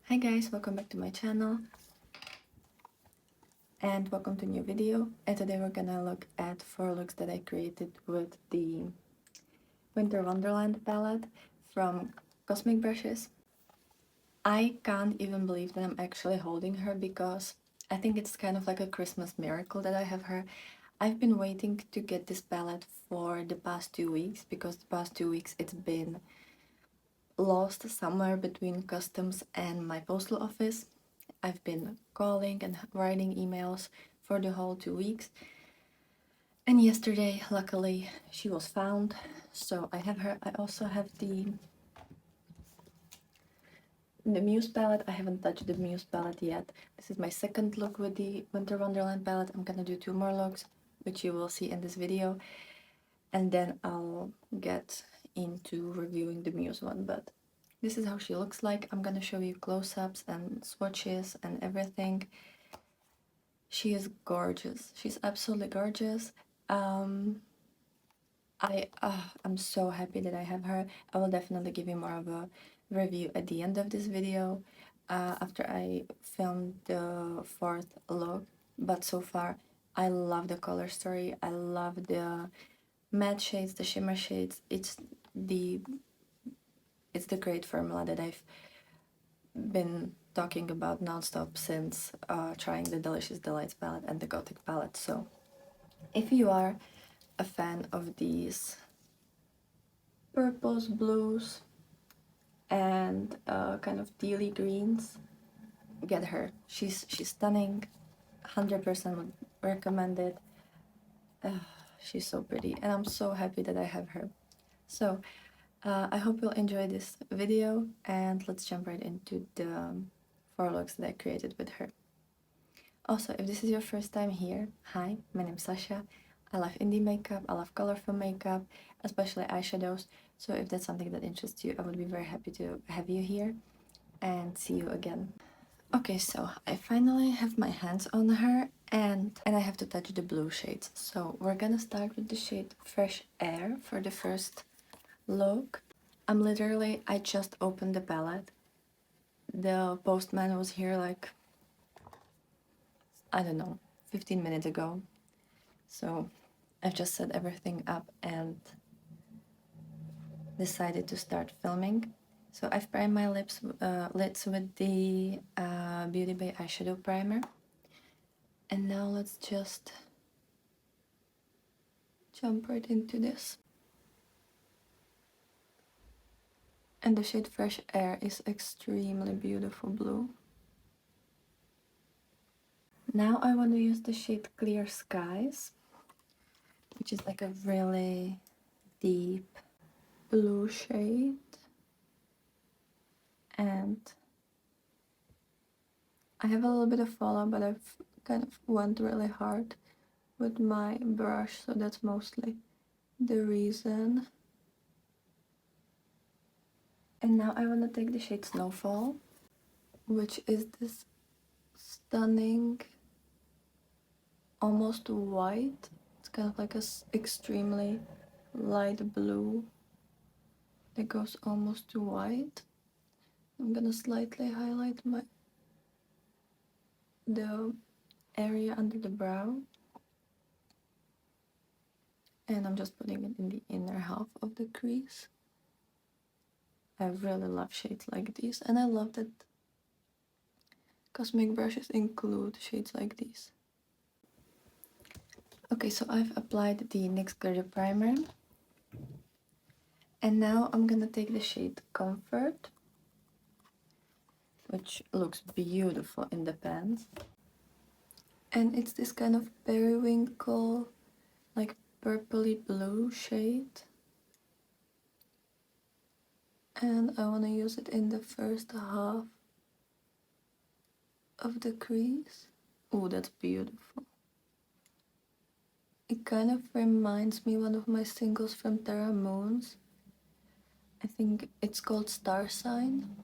Hi guys, welcome back to my channel and welcome to a new video. And today we're gonna look at 4 looks that I created with the Winter Wonderland palette from Cosmic Brushes. I can't even believe that I'm actually holding her because I think it's kind of like a Christmas miracle that I have her. I've been waiting to get this palette for the past 2 weeks because the past 2 weeks it's been lost somewhere between customs and my postal office. I've been calling and writing emails for the whole 2 weeks. And yesterday, luckily, she was found. So I have her. I also have the Muse palette. I haven't touched the Muse palette yet. This is my second look with the Winter Wonderland palette. I'm gonna do 2 more looks, which you will see in this video. And then I'll get into reviewing the Muse one. But this is how she looks like. I'm gonna show you close-ups and swatches and everything. She is gorgeous. She's absolutely gorgeous. I'm so happy that I have her. I will definitely give you more of a review at the end of this video after I filmed the 4th look. But so far, I love the color story. I love the matte shades, the shimmer shades. It's the great formula that I've been talking about non-stop since trying the Delicious Delights palette and the Gothic palette. So if you are a fan of these purples, blues, and kind of tealy greens, get her. She's stunning. 100% would recommend it. She's so pretty, and I'm so happy that I have her. So I hope you'll enjoy this video, and let's jump right into the 4 looks that I created with her. Also, if this is your first time here, hi, my name's Sasha. I love indie makeup, I love colorful makeup, especially eyeshadows. So if that's something that interests you, I would be very happy to have you here and see you again. Okay, so I finally have my hands on her and I have to touch the blue shades. So we're gonna start with the shade Fresh Air for the first look. I just opened the palette. The postman was here like, I don't know, 15 minutes ago. So I've just set everything up and decided to start filming. So I've primed my lids with the Beauty Bay eyeshadow primer. And now let's just jump right into this. And the shade Fresh Air is extremely beautiful blue. Now I want to use the shade Clear Skies, which is like a really deep blue shade. And I have a little bit of fallout, but I've kind of went really hard with my brush, so that's mostly the reason. And now I want to take the shade Snowfall, which is this stunning, almost white. It's kind of like a extremely light blue that goes almost to white. I'm gonna slightly highlight the area under the brow, and I'm just putting it in the inner half of the crease. I really love shades like these, and I love that Cosmic Brushes include shades like these. Okay, so I've applied the NYX Glitter Primer, and now I'm gonna take the shade Comfort, which looks beautiful in the pans. And it's this kind of periwinkle, like purpley blue shade. And I want to use it in the first half of the crease. Oh, that's beautiful. It kind of reminds me one of my singles from Terra Moons. I think it's called Star Sign.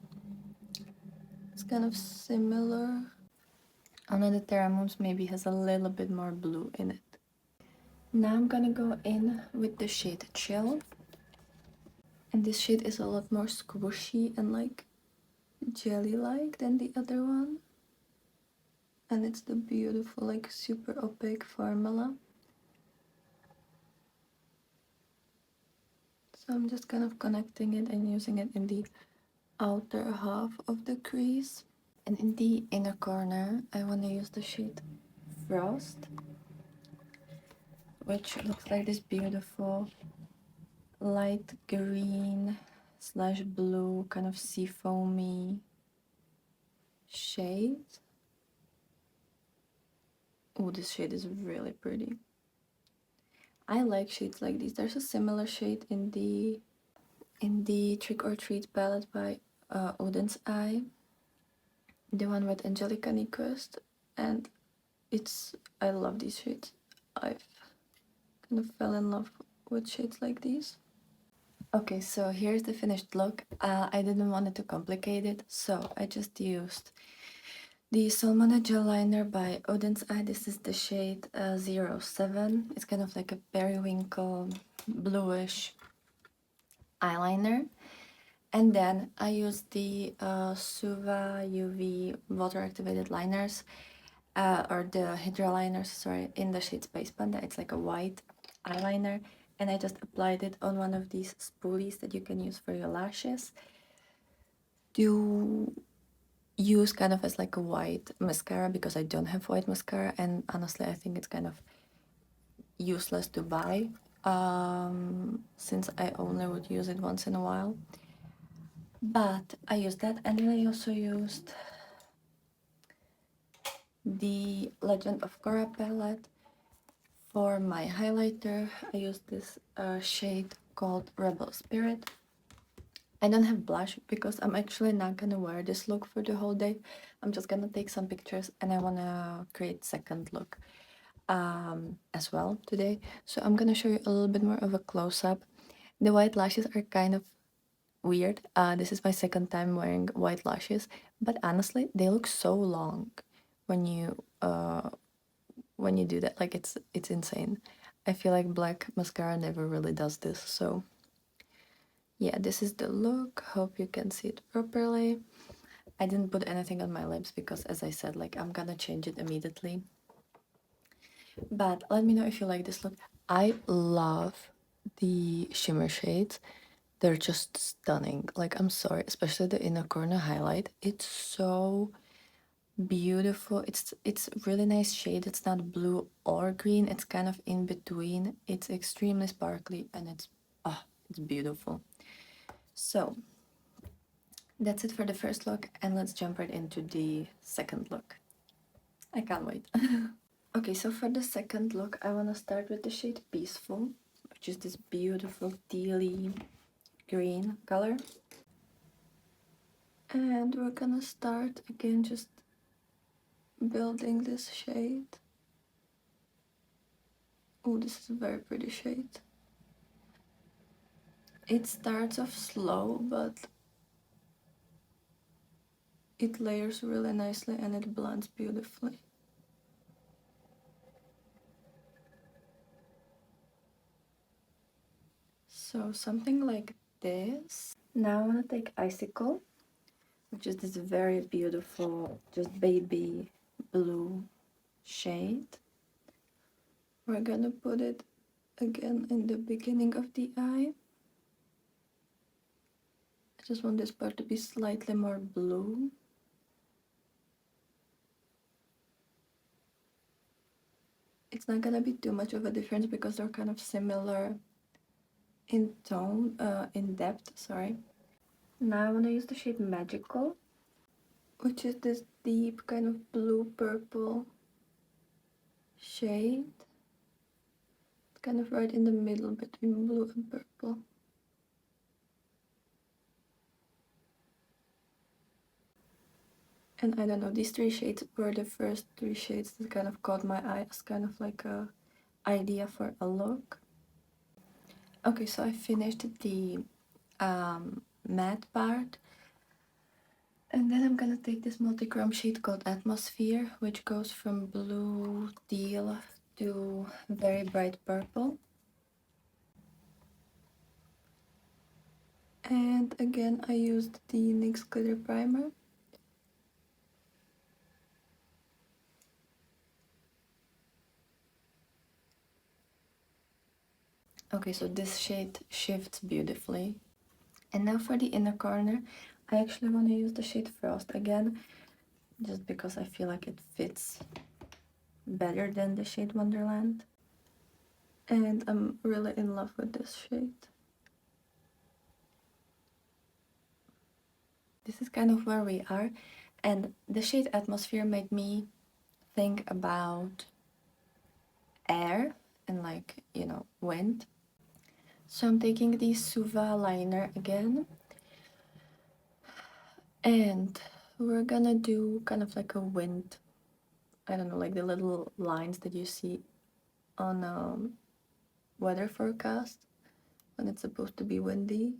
It's kind of similar. Only the Terra Moons maybe has a little bit more blue in it. Now I'm gonna go in with the shade Chill. And this shade is a lot more squishy and like jelly-like than the other one. And it's the beautiful, like, super opaque formula. So I'm just kind of connecting it and using it in the outer half of the crease. And in the inner corner, I want to use the shade Frost, which looks like this beautiful light green slash blue kind of seafoamy shade. Oh, this shade is really pretty. I like shades like these. There's a similar shade in the Trick or Treat palette by Odin's Eye, the one with Angelica Nyquist, and I love these shades. I've kind of fell in love with shades like these. Okay, so here's the finished look. I didn't want it to complicate it, so I just used the Salmon Gel Liner by Odin's Eye. This is the shade 07. It's kind of like a periwinkle bluish eyeliner. And then I used the Suva UV water activated liners, or the Hydra liners, sorry, in the shade Space Panda. It's like a white eyeliner. And I just applied it on one of these spoolies that you can use for your lashes to use kind of as like a white mascara, because I don't have white mascara, and honestly I think it's kind of useless to buy since I only would use it once in a while. But I used that, and then I also used the Legend of Korra palette. For my highlighter, I used this shade called Rebel Spirit. I don't have blush because I'm actually not gonna wear this look for the whole day. I'm just gonna take some pictures, and I wanna create second look as well today. So I'm gonna show you a little bit more of a close-up. The white lashes are kind of weird. This is my second time wearing white lashes, but honestly, they look so long when you do that. Like, it's insane. I feel like black mascara never really does this. So yeah, this is the look. Hope you can see it properly. I didn't put anything on my lips because, as I said, like, I'm gonna change it immediately. But let me know if you like this look. I love the shimmer shades. They're just stunning. Like, I'm sorry, especially the inner corner highlight. It's so beautiful. It's really nice shade. It's not blue or green. It's kind of in between. It's extremely sparkly, and it's beautiful. So that's it for the first look, and let's jump right into the second look. I can't wait. Okay, so for the second look, I want to start with the shade Peaceful, which is this beautiful tealy green color. And we're gonna start again just building this shade. Oh, this is a very pretty shade. It starts off slow, but it layers really nicely and it blends beautifully. So something like this. Now I want to take Icicle, which is this very beautiful, just baby blue shade. We're gonna put it again in the beginning of the eye. I just want this part to be slightly more blue. It's not gonna be too much of a difference because they're kind of similar in tone, in depth, sorry. Now I want to use the shade Magical, which is this deep kind of blue-purple shade. It's kind of right in the middle between blue and purple. And I don't know, these three shades were the first three shades that kind of caught my eye as kind of like a idea for a look. Okay, so I finished the matte part. And then I'm gonna take this multi-chrome shade called Atmosphere, which goes from blue teal to very bright purple. And again, I used the NYX glitter primer. Okay, so this shade shifts beautifully. And now for the inner corner, I actually want to use the shade Frost again, just because I feel like it fits better than the shade Wonderland. And I'm really in love with this shade. This is kind of where we are, and the shade Atmosphere made me think about air and, like, you know, wind. So I'm taking the Suva liner again, and we're gonna do kind of like a wind, I don't know, like the little lines that you see on weather forecast when it's supposed to be windy.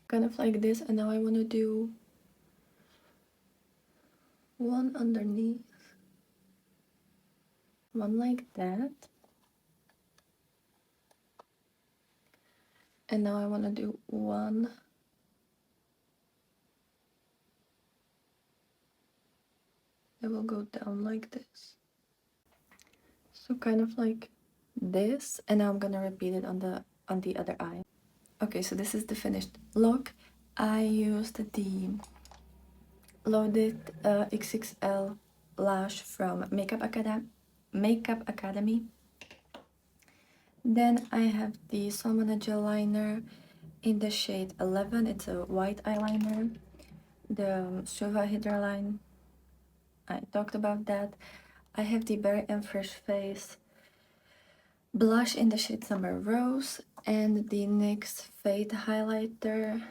Kind of like this, and now I want to do one underneath, one like that, and now I want to do one that will go down like this. So kind of like this, and now I'm gonna repeat it on the other eye. Okay, so this is the finished look. I used the loaded XXL lash from Makeup Academy. Then I have the Salmon Gel liner in the shade 11. It's a white eyeliner. The Suva Hydroline, I talked about that. I have the Berry and Fresh Face blush in the shade Summer Rose and the NYX Fade highlighter,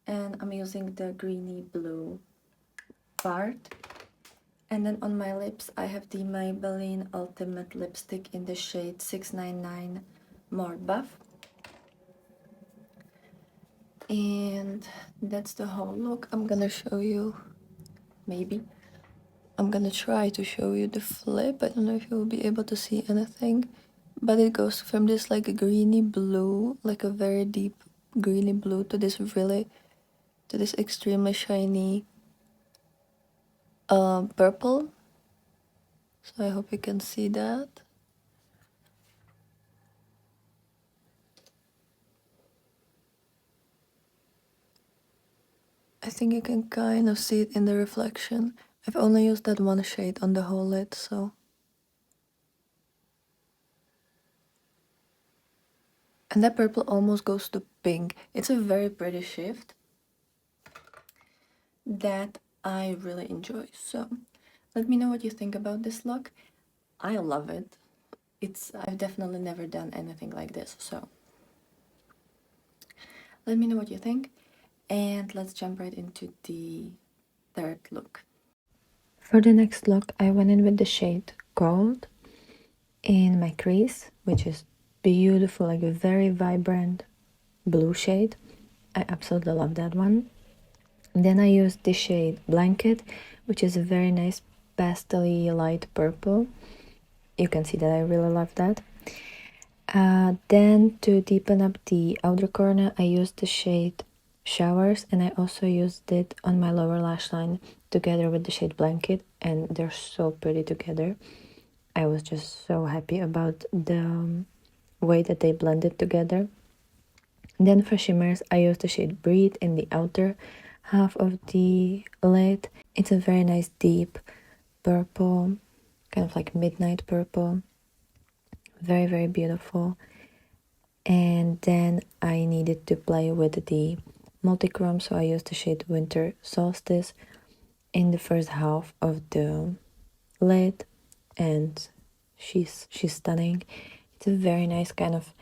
and I'm using the greeny blue part. And then on my lips I have the Maybelline Ultimate Lipstick in the shade 699 More Buff. And that's the whole look. I'm gonna show you, maybe. I'm gonna try to show you the flip. I don't know if you'll be able to see anything. But it goes from this like a greeny blue, like a very deep greeny blue, to this extremely shiny purple. So I hope you can see that. I think you can kind of see it in the reflection. I've only used that one shade on the whole lid, so. And that purple almost goes to pink. It's a very pretty shift that I really enjoy. So let me know what you think about this look. I love it. I've definitely never done anything like this, so let me know what you think, and let's jump right into the third look. For the next look, I went in with the shade Gold in my crease, which is beautiful, like a very vibrant blue shade. I absolutely love that one. Then I used the shade Blanket, which is a very nice pastel-y light purple. You can see that I really love that. Then to deepen up the outer corner, I used the shade Showers, and I also used it on my lower lash line together with the shade Blanket, and they're so pretty together. I was just so happy about the way that they blended together. Then for shimmers, I used the shade Breathe in the outer half of the lid. It's a very nice deep purple, kind of like midnight purple. Very, very beautiful. And then I needed to play with the multichrome, so I used the shade Winter Solstice in the first half of the lid, and she's stunning. It's a very nice kind of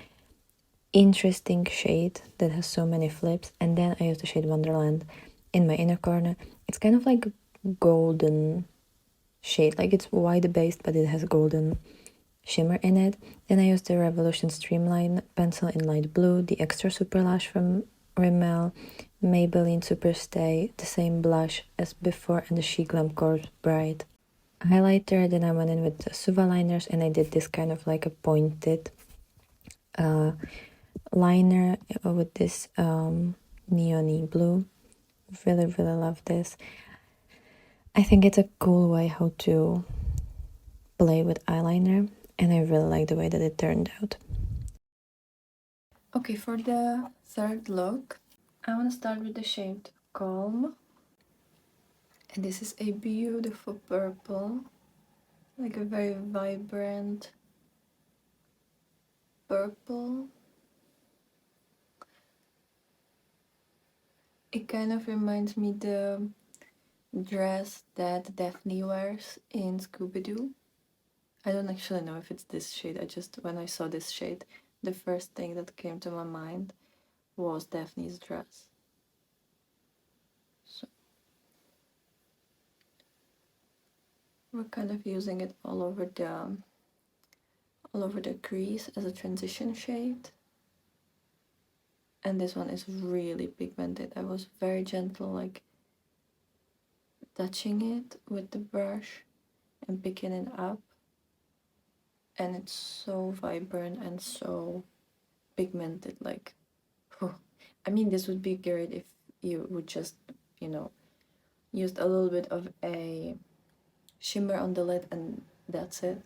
interesting shade that has so many flips. And then I used the shade Wonderland in my inner corner. It's kind of like golden shade. Like, it's white based, but it has golden shimmer in it. Then I used the Revolution Streamline pencil in light blue, the Extra Super lash from Rimmel, Maybelline Superstay, the same blush as before, and the She Glam Corpse Bright highlighter. Then I went in with the Suva liners, and I did this kind of like a pointed liner with this neon blue. Really, really love this. I think it's a cool way how to play with eyeliner, and I really like the way that it turned out. Okay, for the third look, I want to start with the shade Calm. And this is a beautiful purple, like a very vibrant purple. It kind of reminds me the dress that Daphne wears in Scooby-Doo. I don't actually know if it's this shade. When I saw this shade, the first thing that came to my mind was Daphne's dress. So we're kind of using it all over the crease as a transition shade. And this one is really pigmented. I was very gentle, like touching it with the brush and picking it up, and it's so vibrant and so pigmented. Like, I mean, this would be great if you would just, used a little bit of a shimmer on the lid and that's it.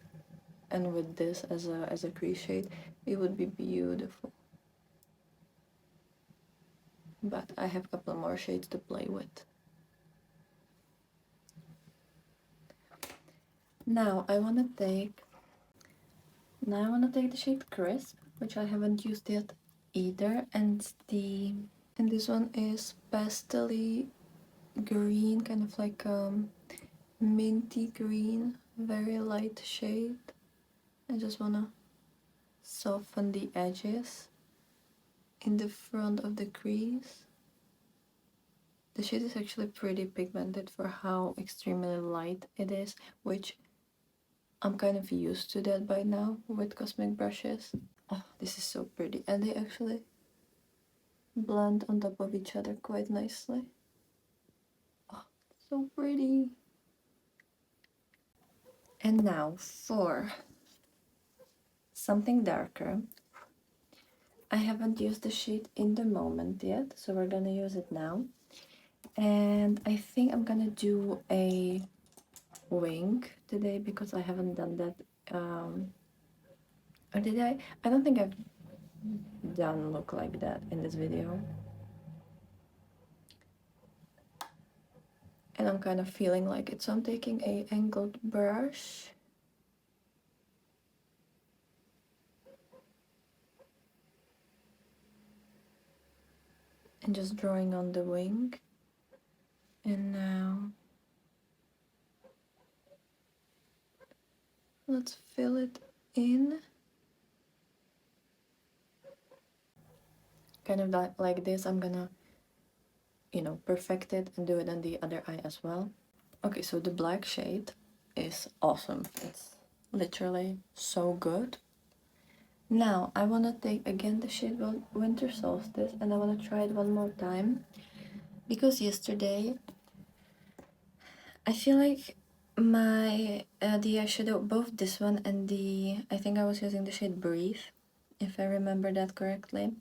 And with this as a crease shade, it would be beautiful. But I have a couple more shades to play with. Now I want to take the shade Crisp, which I haven't used yet either, and this one is pastel green, kind of like minty green, very light shade. I just wanna soften the edges in the front of the crease. The shade is actually pretty pigmented for how extremely light it is, which I'm kind of used to that by now with cosmic brushes. Oh, this is so pretty, and they actually blend on top of each other quite nicely. Oh, so pretty. And now for something darker. I haven't used the shade In the Moment yet, so we're gonna use it now. And I think I'm gonna do a wing today because I haven't done that. Or did I? I don't think I've done look like that in this video. And I'm kind of feeling like it, so I'm taking a angled brush. And just drawing on the wing. And now let's fill it in. Kind of like this. I'm gonna, perfect it and do it on the other eye as well. Okay, so the black shade is awesome. It's literally so good. Now I want to take again the shade Winter Solstice, and I want to try it one more time because yesterday I feel like my the eyeshadow, both this one and I think I was using the shade Breathe, if I remember that correctly,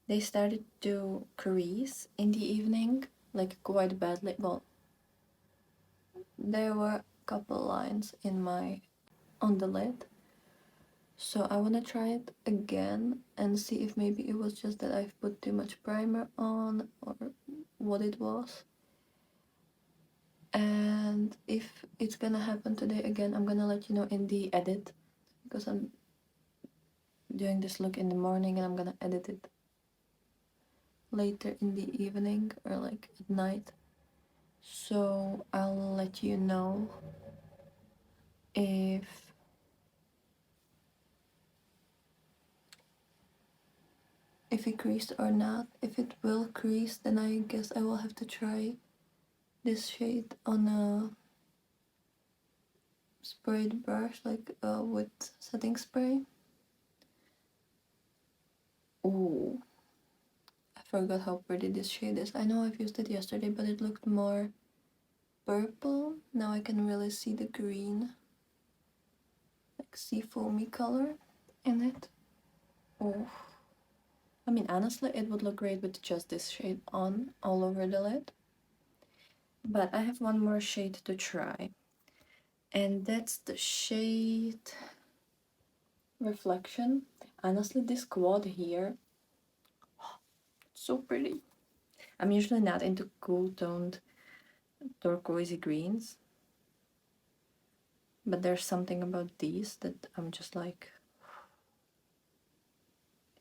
they started to crease in the evening, like quite badly. Well, there were a couple lines on the lid. So I want to try it again and see if maybe it was just that I've put too much primer on or what it was. And if it's gonna happen today again, I'm gonna let you know in the edit, because I'm doing this look in the morning and I'm gonna edit it later in the evening or like at night. So I'll let you know if it creased or not. If it will crease, then I guess I will have to try this shade on sprayed brush, like with setting spray. Ooh, I forgot how pretty this shade is. I know I've used it yesterday, but it looked more purple. Now I can really see the green, like sea foamy color in it. Oh, I mean, honestly, it would look great with just this shade on all over the lid. But I have one more shade to try, and that's the shade Reflection. Honestly, this quad here, so pretty. I'm usually not into cool toned turquoisey greens, but there's something about these that I'm just like,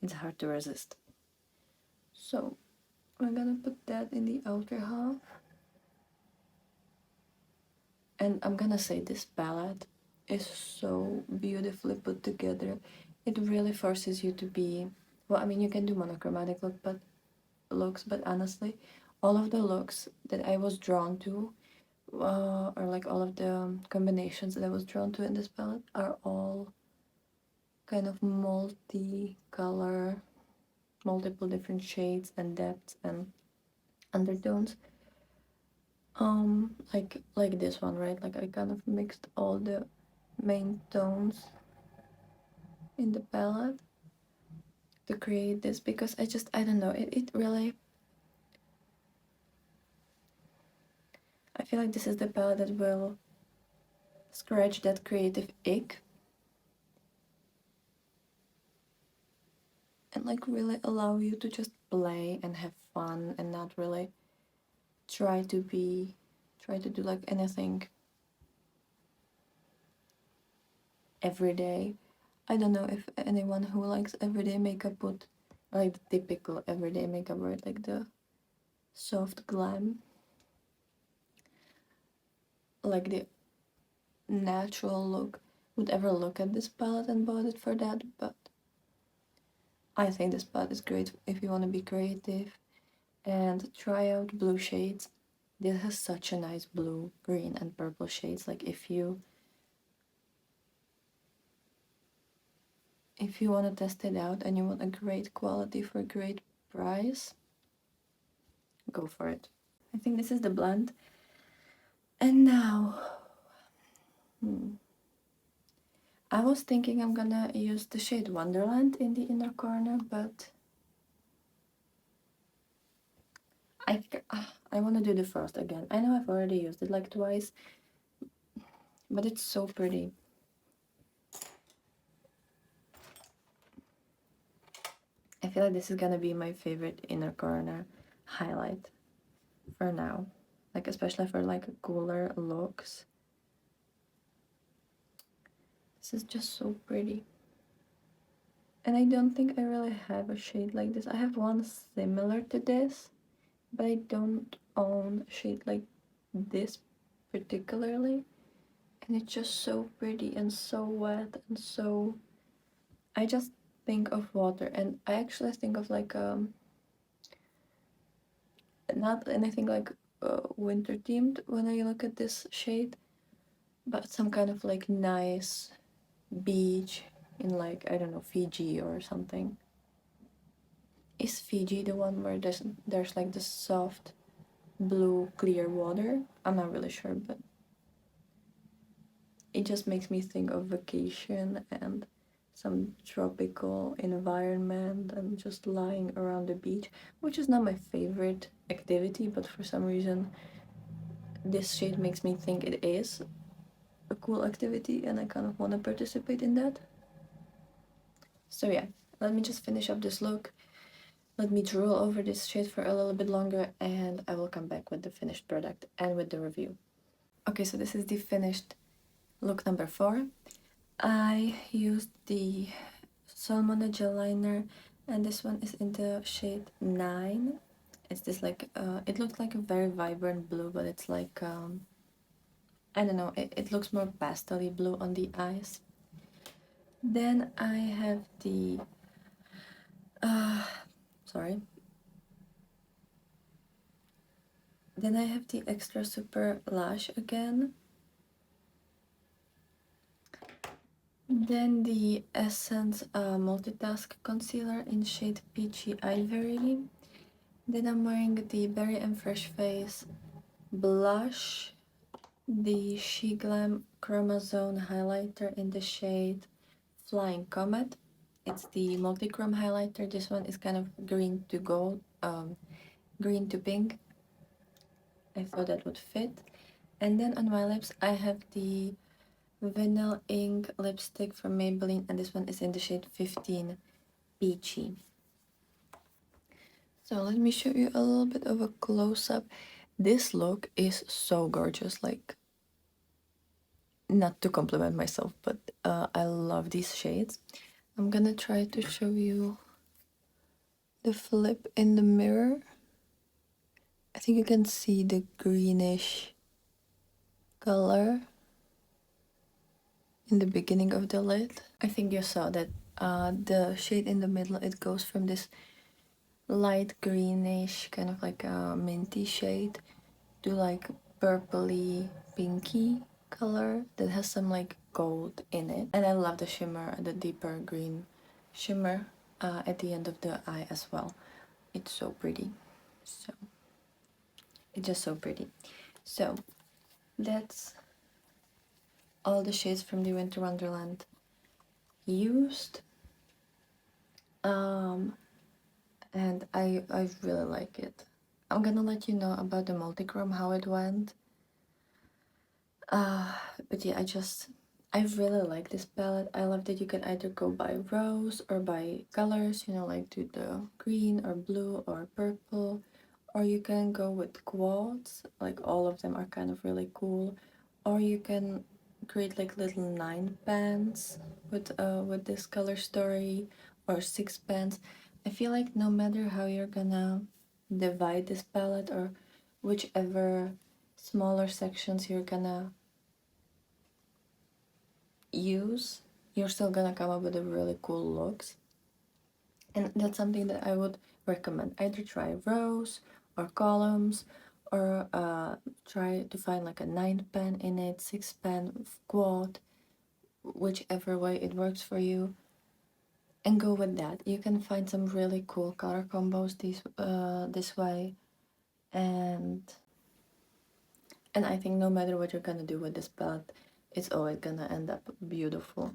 it's hard to resist. So I'm gonna put that in the outer half. And I'm gonna say this palette is so beautifully put together. It really forces you to be, well, I mean, you can do monochromatic looks, but honestly, all of the looks that I was drawn to, or like all of the combinations that I was drawn to in this palette, are all kind of multi-color, multiple different shades and depths and undertones. Like this one, right? Like I kind of mixed all the main tones in the palette to create this, because I don't know, it really, I feel like this is the palette that will scratch that creative ick and like really allow you to just play and have fun and not really try to do like anything every day. I don't know if anyone who likes everyday makeup would like the typical everyday makeup, right? Like the soft glam, like the natural look, would ever look at this palette and bought it for that. But I think this palette is great if you want to be creative and try out blue shades. This has such a nice blue, green, and purple shades. Like if you want to test it out and you want a great quality for a great price, go for it. I think this is the blend. And now, I was thinking I'm gonna use the shade Wonderland in the inner corner, but I want to do the first again. I know I've already used it like twice, but it's so pretty. I feel like this is gonna be my favorite inner corner highlight for now, like especially for like cooler looks. This is just so pretty. And I don't think I really have a shade like this. I have one similar to this, but I don't own a shade like this particularly. And it's just so pretty and so wet and so, I just think of water, and I actually think of like not anything like winter themed when I look at this shade, but some kind of like nice beach in like, I don't know, Fiji or something. Is Fiji the one where there's like the soft blue clear water? I'm not really sure, but it just makes me think of vacation and some tropical environment and just lying around the beach, which is not my favorite activity, but for some reason this shade makes me think it is a cool activity and I kind of want to participate in that. So yeah, let me just finish up this look. Let me drool over this shade for a little bit longer and I will come back with the finished product and with the review. Okay, so this is the finished look number 4. I used the Salmon gel liner, and this one is in the shade 9. It's this like, it looks like a very vibrant blue, but it's like, I don't know, it looks more pastel-y blue on the eyes. Then I have the, sorry. Then I have the Extra Super Lash again. Then the Essence Multitask Concealer in shade Peachy Ivory. Then I'm wearing the Berry and Fresh Face blush, the She Glam Chromazone highlighter in the shade Flying Comet. It's the multi-chrome highlighter. This one is kind of green to gold, green to pink. I thought that would fit. And then on my lips, I have the Vinyl Ink lipstick from Maybelline, and this one is in the shade 15 Peachy. So let me show you a little bit of a close-up. This look is so gorgeous, like, not to compliment myself, but I love these shades. I'm gonna try to show you the flip in the mirror. I think you can see the greenish color in the beginning of the lid. I think you saw that the shade in the middle, it goes from this light greenish, kind of like a minty shade, to like purpley pinky color that has some like gold in it. And I love the shimmer, the deeper green shimmer at the end of the eye as well. It's so pretty. So it's just so pretty. So that's all the shades from the Winter Wonderland used. And I really like it. I'm gonna let you know about the multichrome, how it went. But yeah, I really like this palette. I love that you can either go by rows or by colors, you know, like do the green or blue or purple, or you can go with quads, like all of them are kind of really cool, or you can create like little 9 bands with this color story, or 6 bands. I feel like no matter how you're gonna divide this palette, or whichever smaller sections you're gonna use, you're still gonna come up with a really cool looks. And that's something that I would recommend. Either try rows or columns, or try to find like a 9 pen in it, 6 pen, quad, whichever way it works for you, and go with that. You can find some really cool color combos this way, and I think no matter what you're gonna do with this palette, it's always gonna end up beautiful.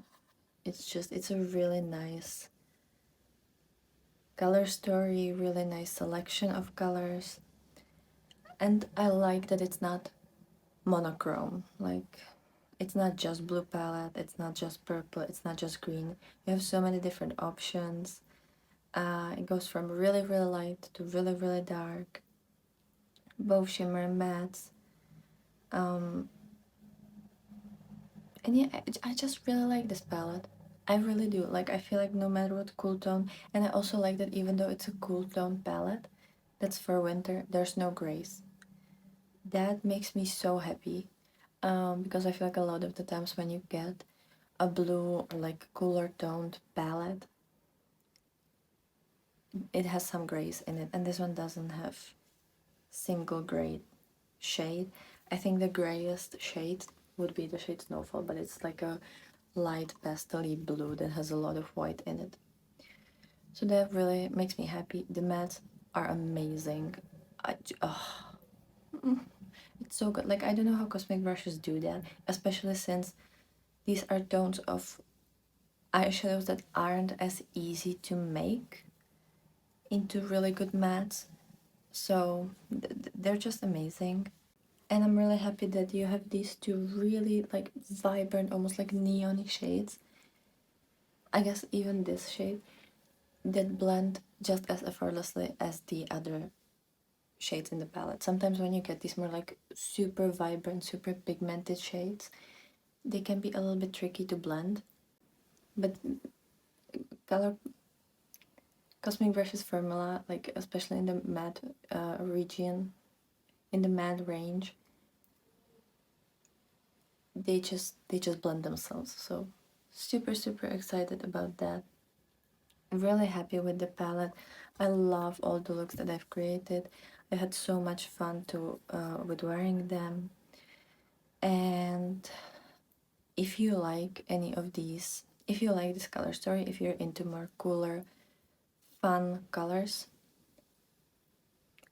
It's a really nice color story, really nice selection of colors. And I like that it's not monochrome. Like, it's not just blue palette, it's not just purple, it's not just green. You have so many different options. It goes from really, really light to really, really dark. Both shimmer and mattes. And yeah, I just really like this palette. I really do. Like, I feel like no matter what cool tone, and I also like that even though it's a cool tone palette, that's for winter, there's no grays. That makes me so happy. Because I feel like a lot of the times when you get a blue or like cooler toned palette, it has some grays in it, and this one doesn't have single gray shade. I think the grayest shade would be the shade Snowfall, but it's like a light pastel-y blue that has a lot of white in it. So that really makes me happy. The mattes are amazing. It's so good. Like, I don't know how cosmetic brushes do that, especially since these are tones of eyeshadows that aren't as easy to make into really good mattes. So they're just amazing. And I'm really happy that you have these two really like vibrant, almost like neon shades. I guess even this shade that blend just as effortlessly as the other shades in the palette. Sometimes when you get these more like super vibrant, super pigmented shades, they can be a little bit tricky to blend. But color cosmic brushes formula, like especially in the matte region, in the matte range, they just blend themselves. So super excited about that. Really happy with the palette. I love all the looks that I've created. I had so much fun with wearing them. And if you like any of these, if you like this color story, if you're into more cooler, fun colors,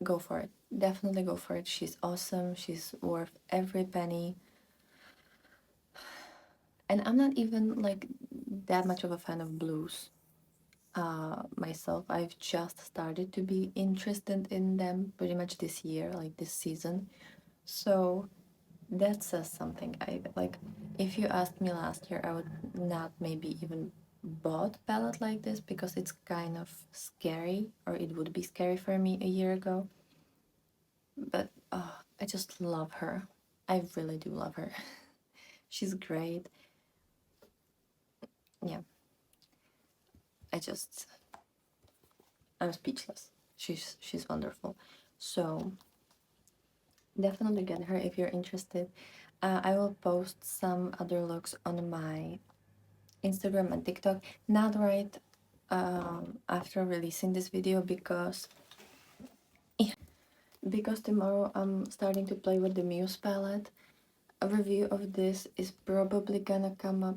go for it. Definitely go for it. She's awesome. She's worth every penny. And I'm not even like that much of a fan of blues myself. I've just started to be interested in them pretty much this year, like this season. So that says something. I like, if you asked me last year, I would not maybe even bought palette like this because it's kind of scary, or it would be scary for me a year ago. But I just love her. I really do love her. She's great. Yeah, I'm speechless. She's wonderful. So definitely get her if you're interested. I will post some other looks on my Instagram and TikTok. Not right after releasing this video because tomorrow I'm starting to play with the Muse palette. A review of this is probably gonna come up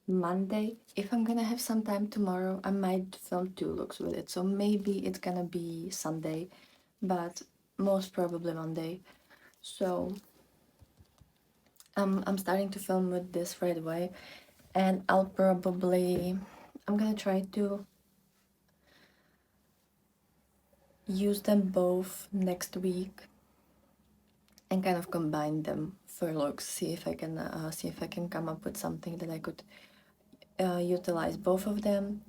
Monday. If I'm gonna have some time tomorrow, I might film 2 looks with it. So maybe it's gonna be Sunday, but most probably Monday. So I'm starting to film with this right away, and I'm gonna try to use them both next week and kind of combine them for looks. See if I can come up with something that I could utilize both of them.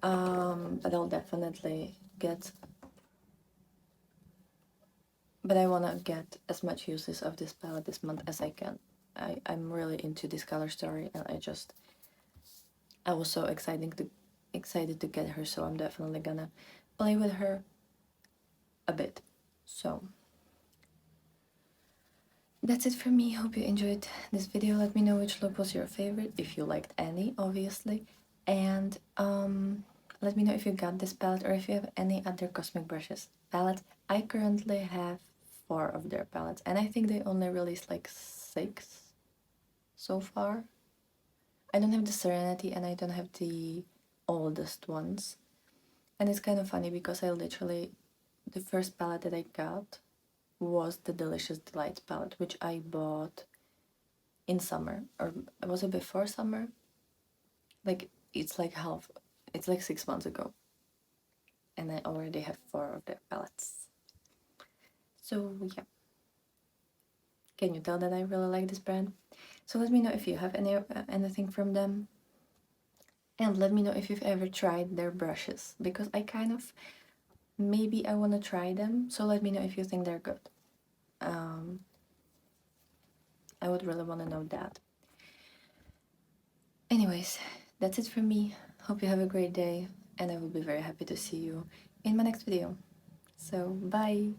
But I'll definitely get. But I want to get as much uses of this palette this month as I can. I'm really into this color story, and I was so excited to get her, so I'm definitely gonna play with her a bit. So that's it for me. Hope you enjoyed this video. Let me know which look was your favorite, if you liked any, obviously. And let me know if you got this palette or if you have any other Cosmic Brushes palettes. I currently have 4 of their palettes, and I think they only released like 6 so far. I don't have the Serenity and I don't have the oldest ones. And it's kind of funny because the first palette that I got was the Delicious Delights palette, which I bought in summer, or was it before summer? Like, it's like 6 months ago. And I already have 4 of their palettes. So yeah. Can you tell that I really like this brand? So let me know if you have anything from them. And let me know if you've ever tried their brushes, because maybe I want to try them. So let me know if you think they're good. I would really want to know that. Anyways, that's it from me. Hope you have a great day, and I will be very happy to see you in my next video. So bye!